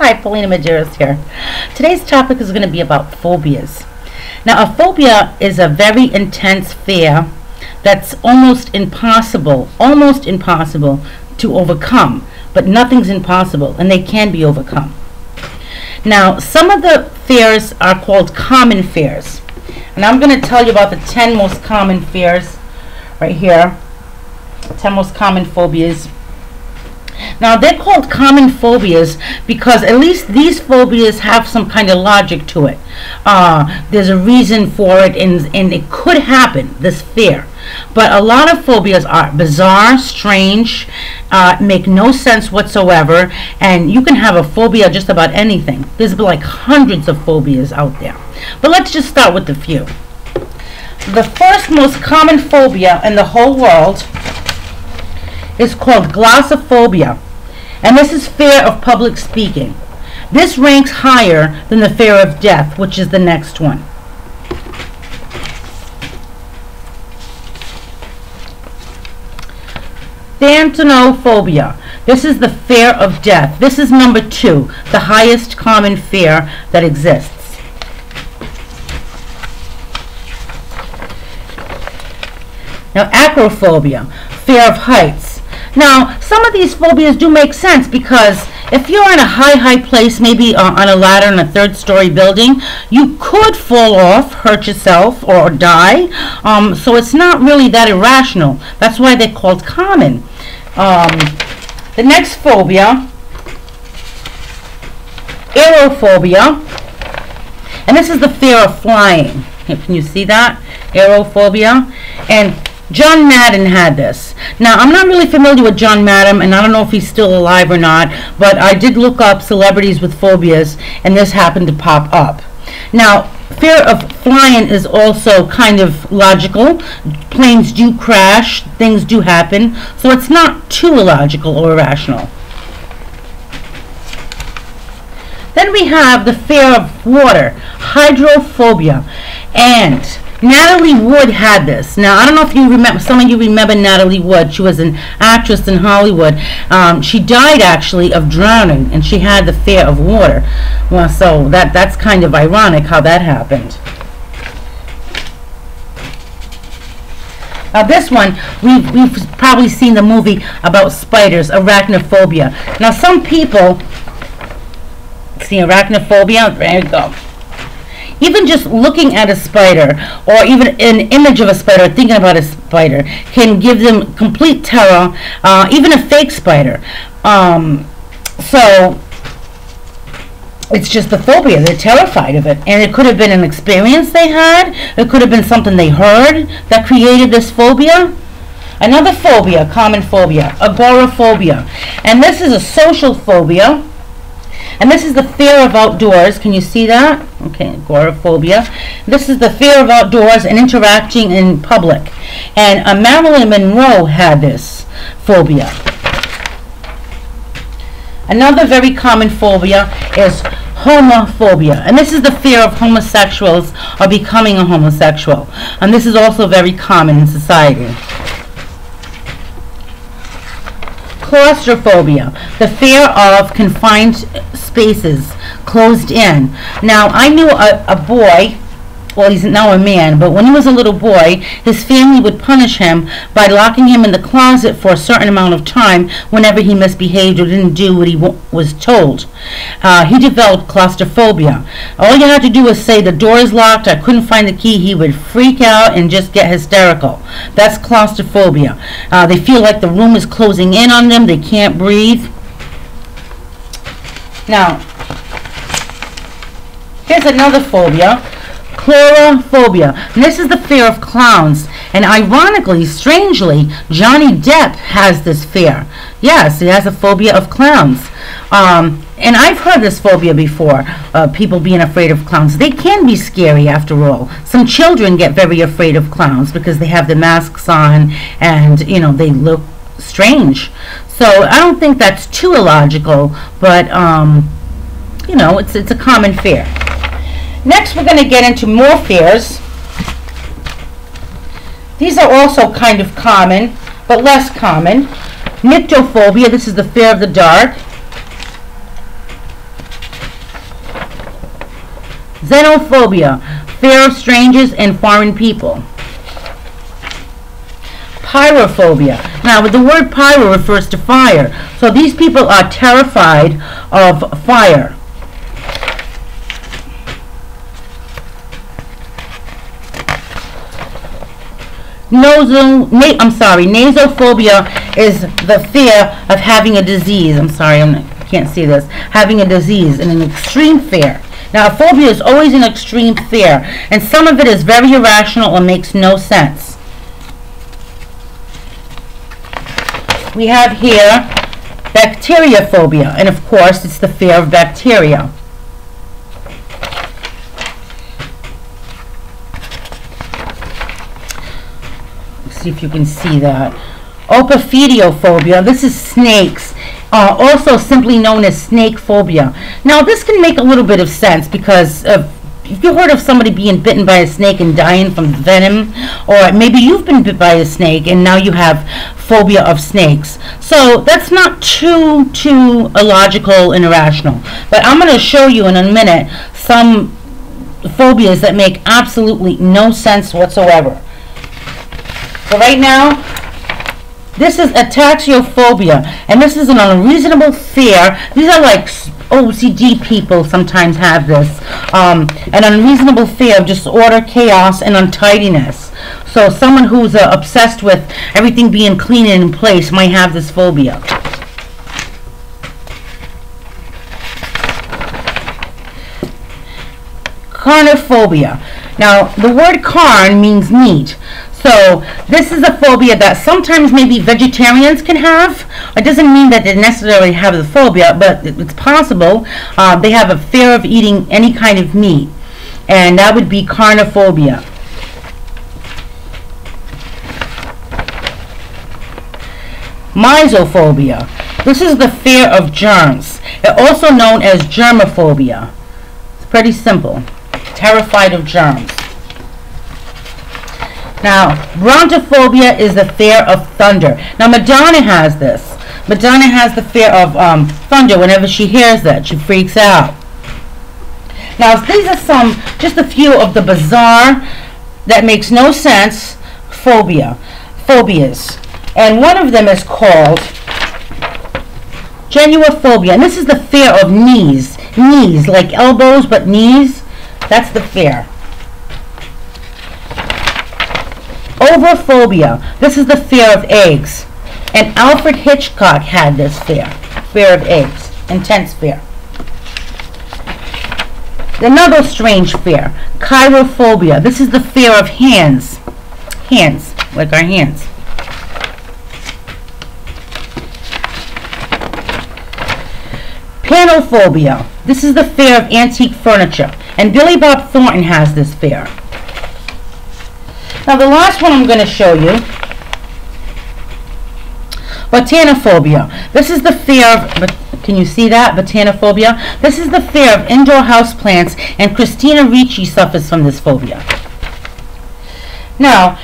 Hi, Paulina Maderas here. Today's topic is going to be about phobias. Now, a phobia is a very intense fear that's almost impossible to overcome, but nothing's impossible, and they can be overcome. Now, some of the fears are called common fears, and I'm going to tell you about the 10 most common fears right here, 10 most common phobias. Now, they're called common phobias because at least these phobias have some kind of logic to it. There's a reason for it, and it could happen, this fear. But a lot of phobias are bizarre, strange, make no sense whatsoever, and you can have a phobia just about anything. There's like hundreds of phobias out there. But let's just start with a few. The first most common phobia in the whole world is called glossophobia, and this is fear of public speaking. This ranks higher than the fear of death, which is the next one. Thanatophobia. This is the fear of death. This is number 2, the highest common fear that exists. Now, acrophobia, fear of heights. Now, some of these phobias do make sense because if you're in a high place, maybe on a ladder in a 3rd-story building, you could fall off, hurt yourself, or die. So it's not really that irrational. That's why they're called common. The next phobia, aerophobia, and this is the fear of flying. Can you see that? Aerophobia. And John Madden had this. Now, I'm not really familiar with John Madden, and I don't know if he's still alive or not, but I did look up celebrities with phobias, and this happened to pop up. Now, fear of flying is also kind of logical. Planes do crash, things do happen, so it's not too illogical or irrational. Then we have the fear of water, hydrophobia, and Natalie Wood had this. Now, I don't know if you remember, some of you remember Natalie Wood. She was an actress in Hollywood. She died actually of drowning, and she had the fear of water. Well, so that's kind of ironic how that happened. Now, this one, we've probably seen the movie about spiders, arachnophobia. Now, some people see arachnophobia. There you go. Even just looking at a spider, or even an image of a spider, thinking about a spider, can give them complete terror, even a fake spider. So, it's just a phobia. They're terrified of it. And it could have been an experience they had. It could have been something they heard that created this phobia. Another phobia, common phobia, agoraphobia. And this is a social phobia. And this is the fear of outdoors. Can you see that? Okay, agoraphobia. This is the fear of outdoors and interacting in public. And Marilyn Monroe had this phobia. Another very common phobia is homophobia. And this is the fear of homosexuals or becoming a homosexual. And this is also very common in society. Claustrophobia, the fear of confined spaces, closed in. Now, I knew a boy, well, he's now a man, but when he was a little boy, his family would punish him by locking him in the closet for a certain amount of time whenever he misbehaved or didn't do what he was told. He developed claustrophobia. All you had to do was say, the door is locked, I couldn't find the key. He would freak out and just get hysterical. That's claustrophobia. They feel like the room is closing in on them. They can't breathe. Now, here's another phobia. Chlorophobia. And this is the fear of clowns. And ironically, strangely, Johnny Depp has this fear. Yes, he has a phobia of clowns. And I've heard this phobia before, people being afraid of clowns. They can be scary after all. Some children get very afraid of clowns because they have the masks on and, you know, they look strange. So I don't think that's too illogical, but, you know, it's a common fear. Next, we're going to get into more fears. These are also kind of common, but less common. Nyctophobia, this is the fear of the dark. Xenophobia, fear of strangers and foreign people. Pyrophobia. Now, the word pyro refers to fire. So these people are terrified of fire. Nasophobia is the fear of having a disease. I can't see this. Having a disease and an extreme fear. Now, a phobia is always an extreme fear, and some of it is very irrational or makes no sense. We have here bacteriophobia, and of course, it's the fear of bacteria. See if you can see that. Opaphidiophobia. This is snakes, also simply known as snake phobia. Now, this can make a little bit of sense because if you heard of somebody being bitten by a snake and dying from venom, or maybe you've been bit by a snake and now you have phobia of snakes. So that's not too illogical and irrational. But I'm going to show you in a minute some phobias that make absolutely no sense whatsoever. So right now, this is ataxiophobia, and this is an unreasonable fear. These are like OCD people sometimes have this, an unreasonable fear of disorder, chaos, and untidiness. So someone who's obsessed with everything being clean and in place might have this phobia. Carnophobia. Now, the word carn means meat. So this is a phobia that sometimes maybe vegetarians can have. It doesn't mean that they necessarily have the phobia, but it's possible. They have a fear of eating any kind of meat, and that would be carnophobia. Mysophobia. This is the fear of germs. It's also known as germophobia. It's pretty simple. Terrified of germs. Now, brontophobia is the fear of thunder. Now, Madonna has this. Madonna has the fear of thunder. Whenever she hears that, she freaks out. Now, these are just a few of the bizarre, that makes no sense, phobias. And one of them is called genuophobia. And this is the fear of knees. Knees, like elbows, but knees. That's the fear. Ovophobia. This is the fear of eggs. And Alfred Hitchcock had this fear of eggs. Intense fear. Another strange fear, chirophobia. This is the fear of hands. Hands, like our hands. Panophobia. This is the fear of antique furniture. And Billy Bob Thornton has this fear. Now, the last one I'm going to show you, botanophobia. This is the fear of, can you see that? Botanophobia. This is the fear of indoor houseplants, and Christina Ricci suffers from this phobia. Now,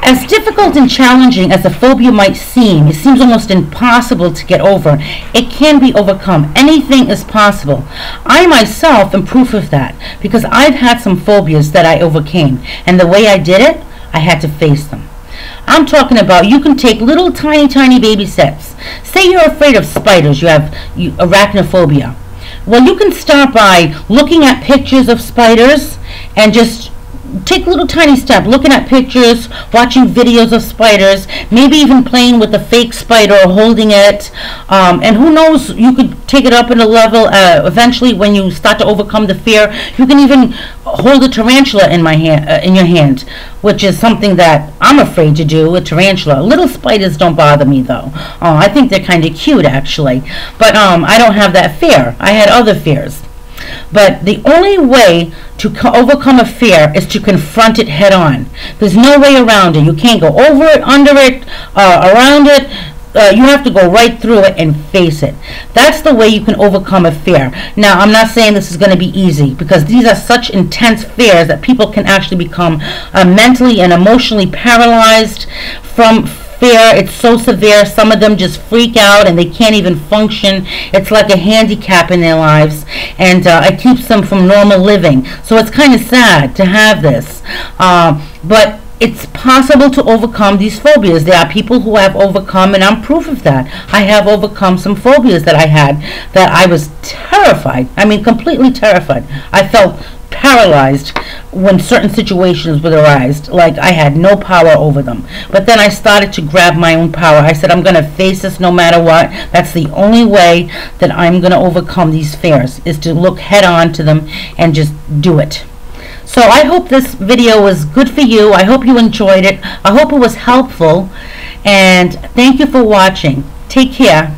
as difficult and challenging as a phobia might seem, it seems almost impossible to get over. It can be overcome. Anything is possible. I myself am proof of that, because I've had some phobias that I overcame, and the way I did it, I had to face them. I'm talking about, you can take little tiny baby steps. Say you're afraid of spiders, you have arachnophobia. Well, you can start by looking at pictures of spiders and just take a little tiny step, looking at pictures, watching videos of spiders, maybe even playing with a fake spider or holding it, and who knows, you could take it up in a level. Eventually, when you start to overcome the fear, you can even hold a tarantula in your hand, which is something that I'm afraid to do, a tarantula. Little spiders don't bother me, though. I think they're kind of cute, actually, but I don't have that fear. I had other fears. But the only way to overcome a fear is to confront it head on. There's no way around it. You can't go over it, under it, around it. You have to go right through it and face it. That's the way you can overcome a fear. Now, I'm not saying this is going to be easy, because these are such intense fears that people can actually become mentally and emotionally paralyzed from fear, it's so severe, some of them just freak out and they can't even function. It's like a handicap in their lives, and it keeps them from normal living. So it's kind of sad to have this. But it's possible to overcome these phobias. There are people who have overcome, and I'm proof of that. I have overcome some phobias that I had, that I was terrified. I mean, completely terrified. I felt paralyzed when certain situations would arise, like I had no power over them. But then I started to grab my own power. I said, I'm going to face this no matter what. That's the only way that I'm going to overcome these fears, is to look head on to them and just do it. So I hope this video was good for you. I hope you enjoyed it. I hope it was helpful. And thank you for watching. Take care.